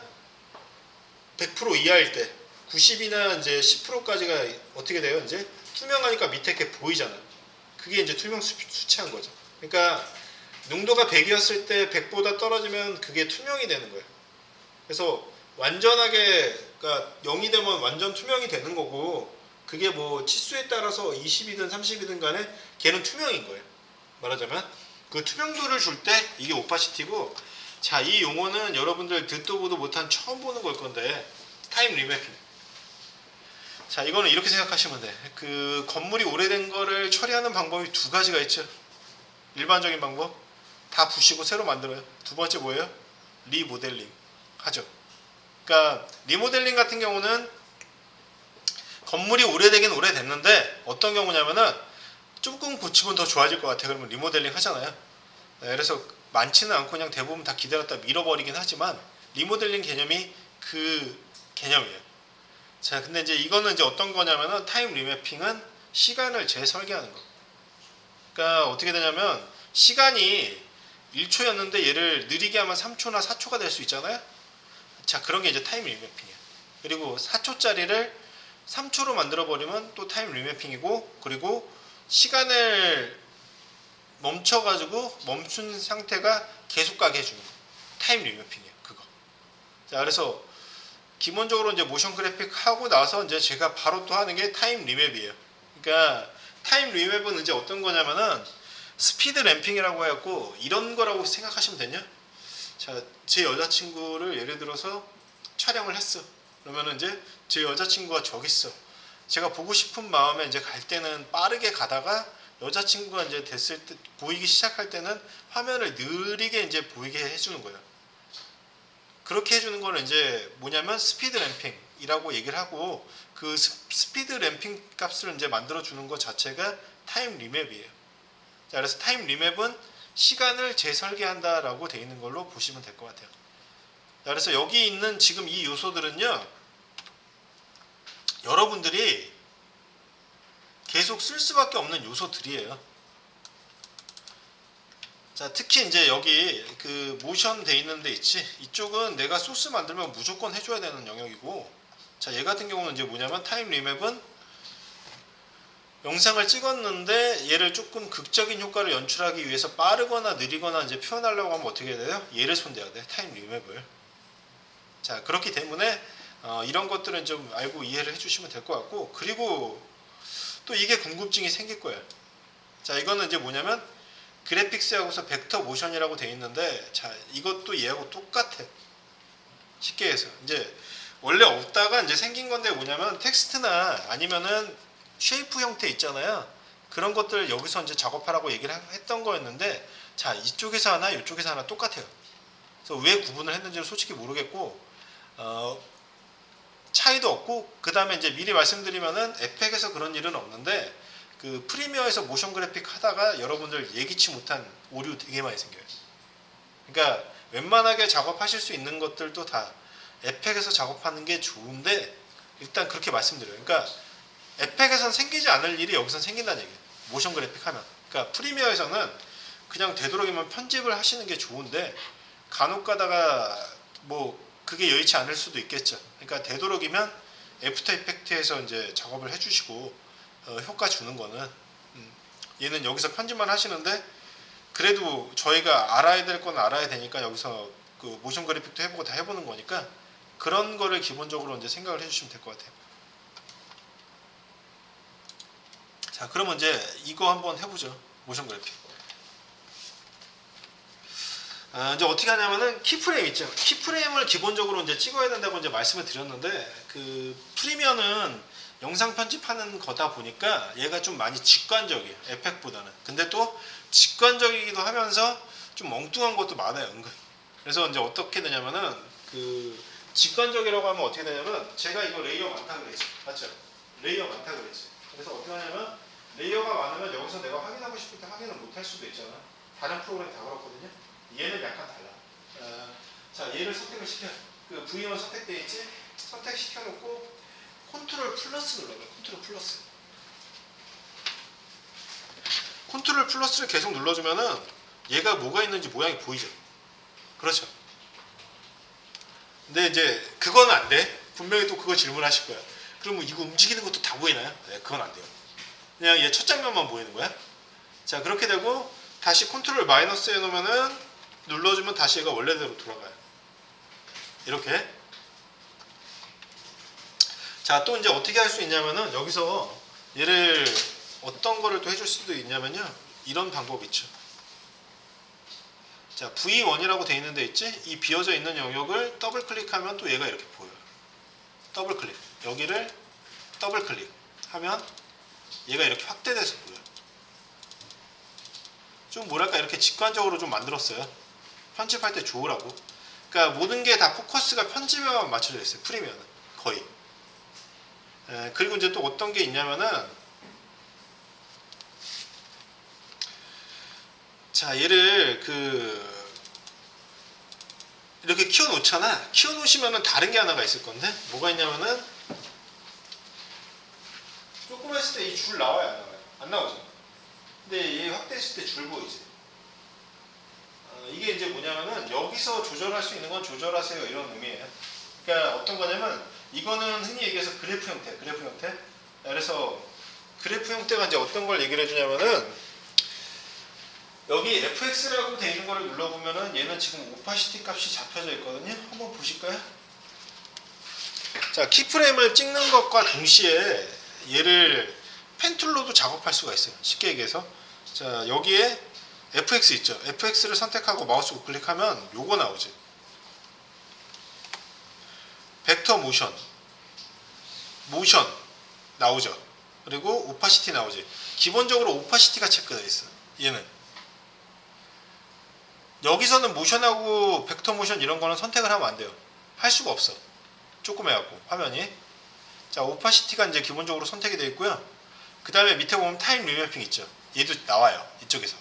100% 이하일 때 90이나 이제 10%까지가 어떻게 돼요? 이제 투명하니까 밑에 게 보이잖아. 그게 이제 투명 수채화인 거죠. 그러니까 농도가 100이었을 때 100보다 떨어지면 그게 투명이 되는 거예요. 그래서 완전하게 그러니까 0이 되면 완전 투명이 되는 거고 그게 뭐 치수에 따라서 20이든 30이든 간에 걔는 투명인 거예요. 말하자면 그 투명도를 줄 때 이게 오파시티고 자, 이 용어는 여러분들 듣도 보도 못한 처음 보는 걸 건데 타임 리매핑. 자, 이거는 이렇게 생각하시면 돼. 그 건물이 오래된 거를 처리하는 방법이 두 가지가 있죠. 일반적인 방법 다 부시고 새로 만들어요. 두 번째 뭐예요? 리모델링 하죠. 그러니까 리모델링 같은 경우는 건물이 오래되긴 오래됐는데 어떤 경우냐면은 조금 고치면 더 좋아질 것 같아. 그러면 리모델링 하잖아요. 네, 그래서 많지는 않고 그냥 대부분 다 기다렸다 밀어버리긴 하지만 리모델링 개념이 그 개념이에요. 자, 근데 이제 이거는 이제 어떤 거냐면은 타임 리매핑은 시간을 재설계하는 거. 그러니까 어떻게 되냐면 시간이 1초였는데 얘를 느리게 하면 3초나 4초가 될 수 있잖아요. 자, 그런 게 이제 타임 리매핑이에요. 그리고 4초짜리를 3초로 만들어 버리면 또 타임 리매핑이고 그리고 시간을 멈춰가지고 멈춘 상태가 계속 가게 해주는 거. 타임 리매핑이에요. 그거. 자, 그래서 기본적으로 이제 모션 그래픽 하고 나서 이제 제가 바로 또 하는 게 타임 리맵이에요. 그러니까 타임 리맵은 이제 어떤 거냐면은 스피드 램핑이라고 해갖고 이런 거라고 생각하시면 되냐? 자, 제 여자친구를 예를 들어서 촬영을 했어. 그러면은 이제 제 여자친구가 저기 있어. 제가 보고 싶은 마음에 이제 갈 때는 빠르게 가다가 여자친구가 이제 됐을 때 보이기 시작할 때는 화면을 느리게 이제 보이게 해주는 거예요. 그렇게 해주는 거는 이제 뭐냐면 스피드 램핑이라고 얘기를 하고 그 스피드 램핑 값을 이제 만들어 주는 것 자체가 타임 리맵이에요. 자, 그래서 타임 리맵은 시간을 재설계한다라고 되어 있는 걸로 보시면 될 것 같아요. 자, 그래서 여기 있는 지금 이 요소들은요, 여러분들이 계속 쓸 수밖에 없는 요소들이에요. 자, 특히 이제 여기 그 모션 돼 있는 데 있지. 이쪽은 내가 소스 만들면 무조건 해줘야 되는 영역이고, 자, 얘 같은 경우는 이제 뭐냐면 타임 리맵은 영상을 찍었는데 얘를 조금 극적인 효과를 연출하기 위해서 빠르거나 느리거나 이제 표현하려고 하면 어떻게 해야 돼요? 얘를 손대야 돼. 타임 리맵을. 자, 그렇기 때문에 이런 것들은 좀 알고 이해를 해주시면 될 것 같고, 그리고 또 이게 궁금증이 생길 거예요. 자, 이거는 이제 뭐냐면 그래픽스하고서 벡터 모션이라고 되어 있는데, 자, 이것도 얘하고 똑같아. 쉽게 해서 이제 원래 없다가 이제 생긴 건데 뭐냐면 텍스트나 아니면은 쉐이프 형태 있잖아요. 그런 것들 여기서 이제 작업하라고 얘기를 했던 거였는데, 자, 이쪽에서 하나 이쪽에서 하나 똑같아요. 그래서 왜 구분을 했는지는 솔직히 모르겠고 차이도 없고, 그 다음에 이제 미리 말씀드리면은 에펙에서 그런 일은 없는데 그 프리미어에서 모션 그래픽 하다가 여러분들 예기치 못한 오류 되게 많이 생겨요. 그러니까 웬만하게 작업하실 수 있는 것들도 다 에펙에서 작업하는 게 좋은데, 일단 그렇게 말씀드려요. 그러니까 에펙에서는 생기지 않을 일이 여기서 생긴다는 얘기예요. 모션 그래픽 하면. 그러니까 프리미어에서는 그냥 되도록이면 편집을 하시는 게 좋은데 간혹 가다가 뭐 그게 여의치 않을 수도 있겠죠. 그러니까 되도록이면 애프터 이펙트에서 이제 작업을 해주시고 효과 주는 거는 얘는 여기서 편집만 하시는데 그래도 저희가 알아야 될 건 알아야 되니까 여기서 그 모션 그래픽도 해보고 다 해보는 거니까 그런 거를 기본적으로 이제 생각을 해주시면 될 것 같아요. 자, 그러면 이제 이거 한번 해보죠. 모션 그래픽. 이제 어떻게 하냐면은 키프레임 있죠. 키프레임을 기본적으로 이제 찍어야 된다고 이제 말씀을 드렸는데 그 프리미어는 영상 편집하는 거다 보니까 얘가 좀 많이 직관적이에요. 에펙보다는. 근데 또 직관적이기도 하면서 좀 엉뚱한 것도 많아요. 은근. 그래서 이제 어떻게 되냐면은 그 직관적이라고 하면 어떻게 되냐면 제가 이거 레이어 많다 그랬지. 맞죠? 레이어 많다 그랬지. 그래서 어떻게 하냐면 레이어가 많으면 여기서 내가 확인하고 싶을 때 확인을 못 할 수도 있잖아. 다른 프로그램 다 그렇거든요. 얘는 약간 달라. 자, 얘를 선택을 시켜. 그 V1 선택돼 있지? 선택시켜 놓고 컨트롤 플러스 눌러요. 컨트롤 플러스. 컨트롤 플러스를 계속 눌러주면은 얘가 뭐가 있는지 모양이 보이죠. 그렇죠. 근데 이제 그건 안 돼. 분명히 또 그거 질문하실 거야. 그럼 이거 움직이는 것도 다 보이나요? 네, 그건 안 돼요. 그냥 얘 첫 장면만 보이는 거야. 자, 그렇게 되고 다시 컨트롤 마이너스 해놓으면은 눌러주면 다시 얘가 원래대로 돌아가요. 이렇게. 자, 또 이제 어떻게 할 수 있냐면은 여기서 얘를 어떤 거를 또 해줄 수도 있냐면요. 이런 방법이 있죠. 자, V1이라고 돼 있는 데 있지? 이 비어져 있는 영역을 더블 클릭하면 또 얘가 이렇게 보여요. 더블 클릭. 여기를 더블 클릭 하면 얘가 이렇게 확대돼서 보여요. 좀 뭐랄까 이렇게 직관적으로 좀 만들었어요. 편집할 때 좋으라고. 그러니까 모든 게 다 포커스가 편집에만 맞춰져 있어요. 프리미어는 거의. 그리고 이제 또 어떤 게 있냐면은 자, 얘를 이렇게 키워 놓잖아. 키워 놓으시면은 다른 게 하나가 있을 건데 뭐가 있냐면은 조금 했을 때 이 줄 나와요, 안 나와요? 안 나오죠. 근데 얘 확대했을 때 줄 보이지. 이게 이제 뭐냐면은 여기서 조절할 수 있는 건 조절하세요 이런 의미예요. 그러니까 어떤 거냐면 이거는 흔히 얘기해서 그래프 형태, 그래프 형태. 그래서 그래프 형태가 이제 어떤 걸 얘기를 해주냐면은 여기 fx라고 돼 있는 거를 눌러보면은 얘는 지금 오파시티 값이 잡혀져 있거든요. 한번 보실까요? 자, 키프레임을 찍는 것과 동시에 얘를 펜툴로도 작업할 수가 있어요. 쉽게 얘기해서. 자, 여기에 fx 있죠. fx를 선택하고 마우스 우클릭하면 요거 나오지. 벡터 모션 나오죠. 그리고 오파시티 나오지. 기본적으로 오파시티가 체크되어 있어. 얘는 여기서는 모션하고 벡터 모션 이런 거는 선택을 하면 안 돼요. 할 수가 없어. 조금 해갖고 화면이. 자, 오파시티가 이제 기본적으로 선택이 되어 있고요. 그 다음에 밑에 보면 타임 리매핑 있죠. 얘도 나와요. 이쪽에서.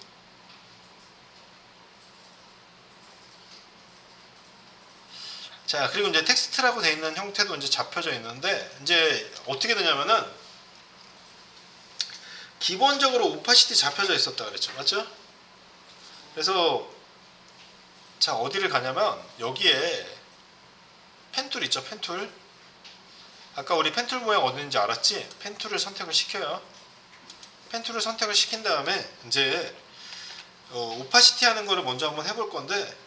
자, 그리고 이제 텍스트라고 되어 있는 형태도 이제 잡혀져 있는데 이제 어떻게 되냐면은 기본적으로 오파시티 잡혀져 있었다 그랬죠. 맞죠? 그래서 자, 어디를 가냐면 여기에 펜툴 있죠. 펜툴. 아까 우리 펜툴 모양 어딘지 알았지? 펜툴을 선택을 시켜요. 펜툴을 선택을 시킨 다음에 이제 오파시티 하는 거를 먼저 한번 해볼 건데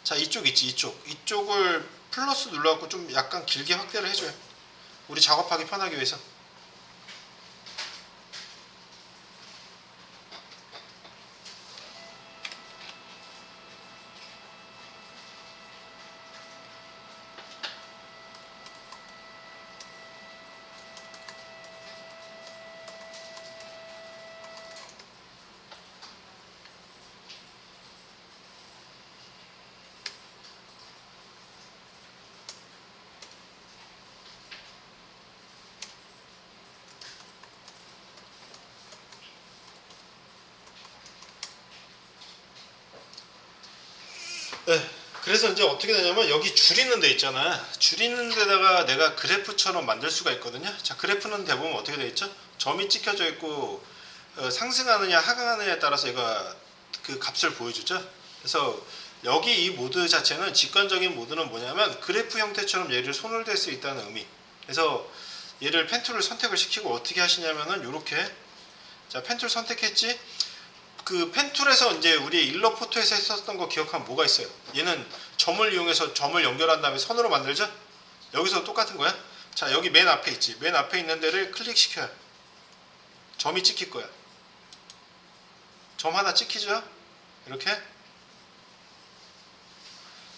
자, 이쪽 있지. 이쪽을 플러스 눌러갖고 좀 약간 길게 확대를 해줘요. 우리 작업하기 편하기 위해서. 네, 그래서 이제 어떻게 되냐면 여기 줄 있는 데 있잖아. 줄 있는 데다가 내가 그래프처럼 만들 수가 있거든요. 자, 그래프는 대부분 어떻게 되어 있죠? 점이 찍혀져 있고 상승하느냐 하강하느냐에 따라서 얘가 그 값을 보여주죠. 그래서 여기 이 모드 자체는 직관적인 모드는 뭐냐면 그래프 형태처럼 얘를 손을 댈 수 있다는 의미. 그래서 얘를 펜 툴을 선택을 시키고 어떻게 하시냐면은 요렇게 자, 펜 툴 선택했지? 그 펜 툴에서 이제 우리 일러 포토에서 했었던 거 기억하면 뭐가 있어요? 얘는 점을 이용해서 점을 연결한 다음에 선으로 만들죠? 여기서 똑같은 거야. 자, 여기 맨 앞에 있지. 맨 앞에 있는 데를 클릭시켜요. 점이 찍힐 거야. 점 하나 찍히죠? 이렇게.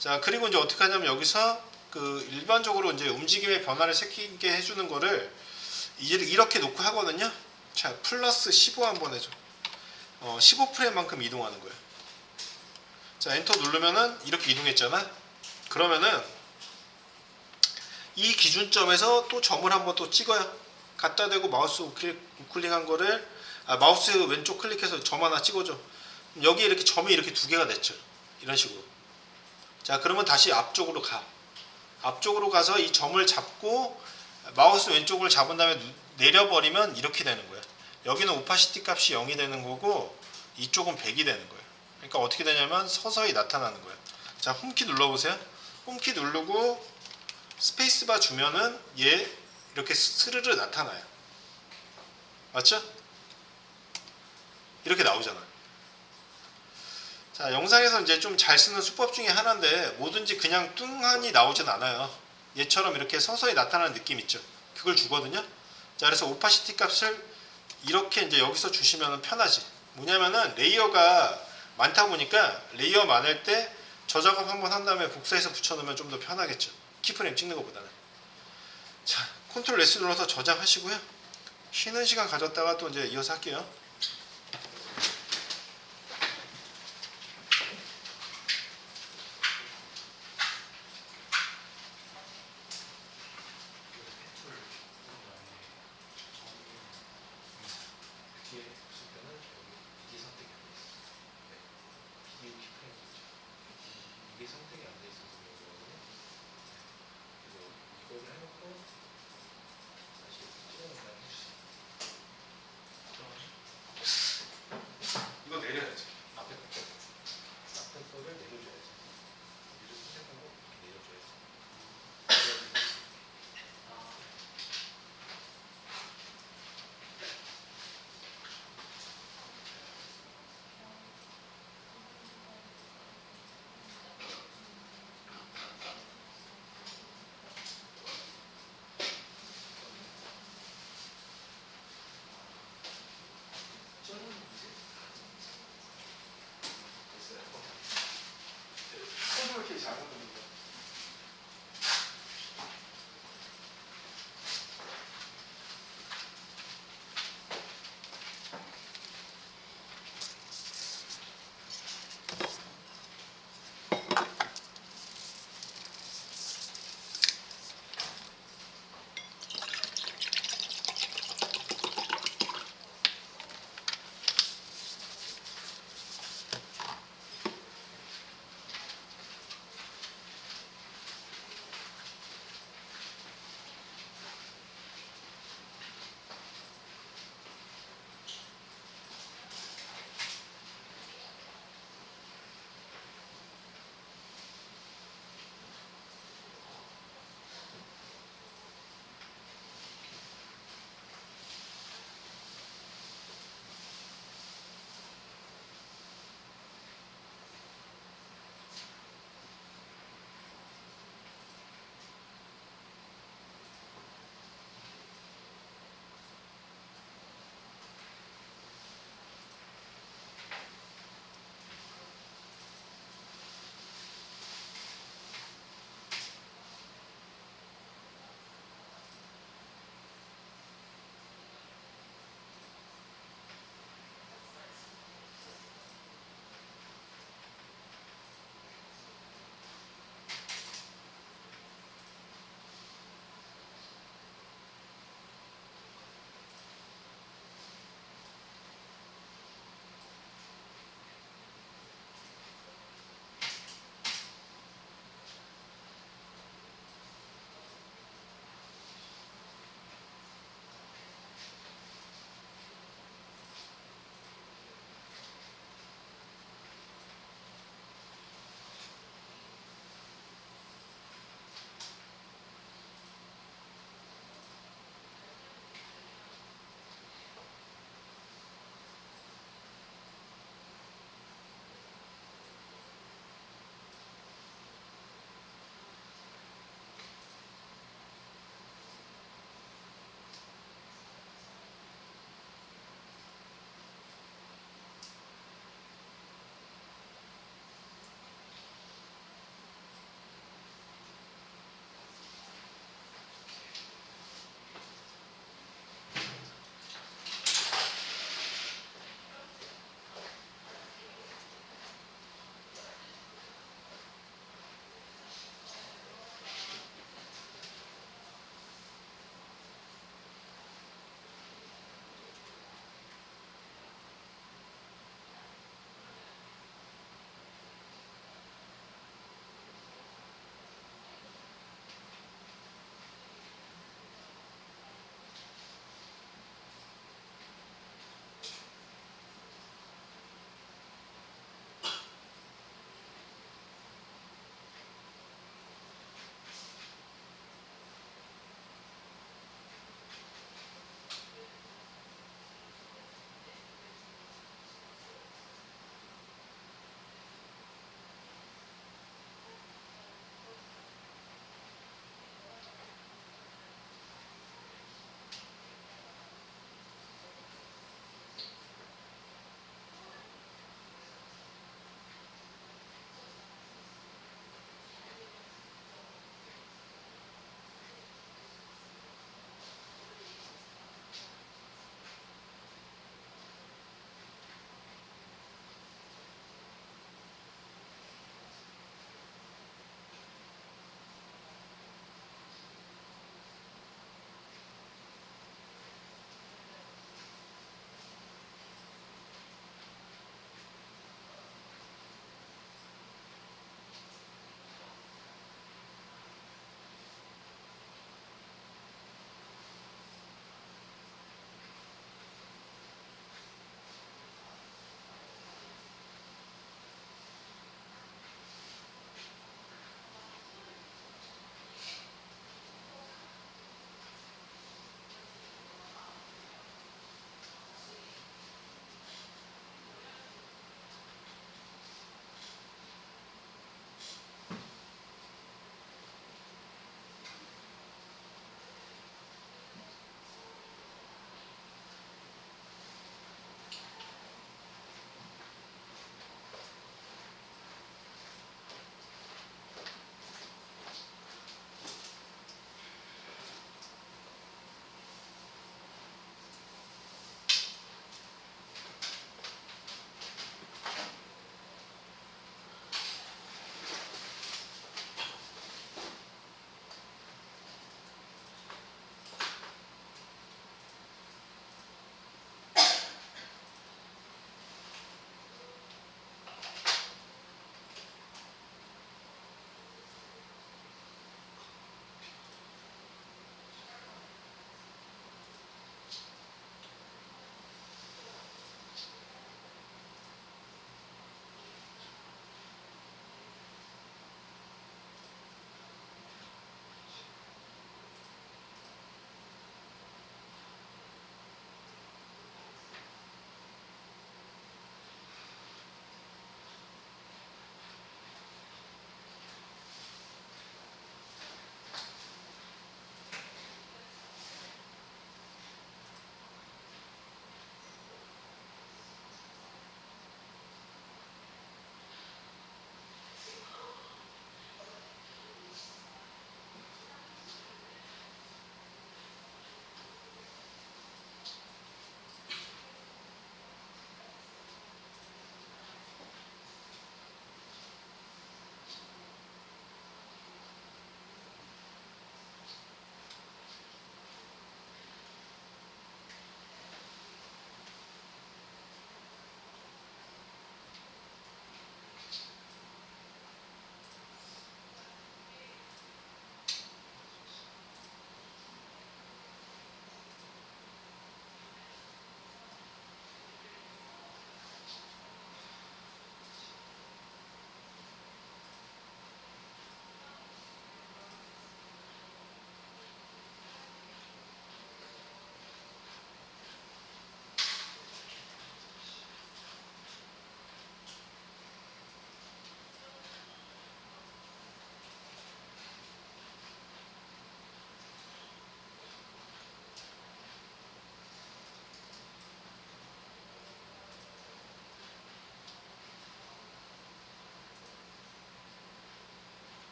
자, 그리고 이제 어떻게 하냐면 여기서 그 일반적으로 이제 움직임의 변화를 새끼게 해주는 거를 이렇게 놓고 하거든요. 자, 플러스 15 한번 해줘. 15프레임만큼 이동하는 거예요. 자, 엔터 누르면은 이렇게 이동했잖아. 그러면은 이 기준점에서 또 점을 한번 또 찍어요. 갖다 대고 마우스 우클릭한 거를 마우스 왼쪽 클릭해서 점 하나 찍어줘. 여기 이렇게 점이 이렇게 두 개가 됐죠. 이런 식으로. 자, 그러면 다시 앞쪽으로 가. 앞쪽으로 가서 이 점을 잡고 마우스 왼쪽을 잡은 다음에 내려버리면 이렇게 되는 거야. 여기는 오파시티 값이 0이 되는 거고 이쪽은 100이 되는 거예요. 그러니까 어떻게 되냐면 서서히 나타나는 거예요. 자, 홈키 눌러보세요. 홈키 누르고 스페이스바 주면은 얘 이렇게 스르르 나타나요. 맞죠? 이렇게 나오잖아요. 자, 영상에서 이제 좀 잘 쓰는 수법 중에 하나인데 뭐든지 그냥 뚱하니 나오진 않아요. 얘처럼 이렇게 서서히 나타나는 느낌 있죠. 그걸 주거든요. 자, 그래서 오파시티 값을 이렇게 이제 여기서 주시면 편하지. 뭐냐면은 레이어가 많다 보니까 레이어 많을 때 저작업 한번 한 다음에 복사해서 붙여놓으면 좀 더 편하겠죠. 키프레임 찍는 것보다는. 자, 컨트롤 S 눌러서 저장하시고요. 쉬는 시간 가졌다가 또 이제 이어서 할게요.